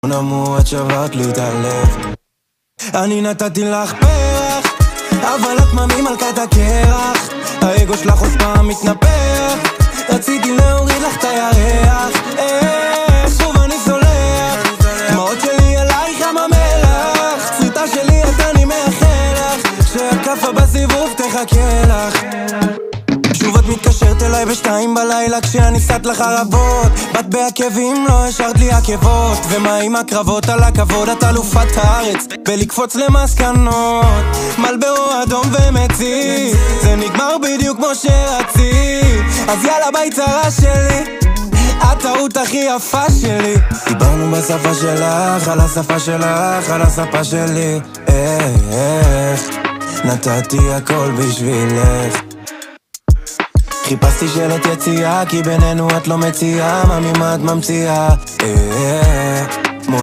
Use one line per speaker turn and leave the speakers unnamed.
נמו את שברת לי את הלב. אני נתתי לך פרח, אבל את ממי מלכת הקרח. האגו שלך עוד פעם מתנפח, רציתי להוריד לך את הירח. שוב אני סולח, דמעות שלי עלייך ים המלח. צריטה שלי את אני מאחל לך, שהקפה בסיבוב תחכה לך. שוב את מתקשרת אליי בשתיים בלילה כשאני סת לך רבות. בת בעקבים לא השארת לי עקבות. ומה עם הקרבות על הכבוד? את אלופת הארץ בלקפוץ למסקנות. מלברו אדום ומציץ, זה נגמר בדיוק כמו שרצית. אז יאללה ביצרה שלי, הטעות הכי יפה שלי. דיברנו בשפה שלך, על השפה שלך, על השפה שלי. איך נתתי הכל בשבילך. חיפשתי שלט יציאה, כי בינינו את לא מציעה. מה ממה את ממציאה?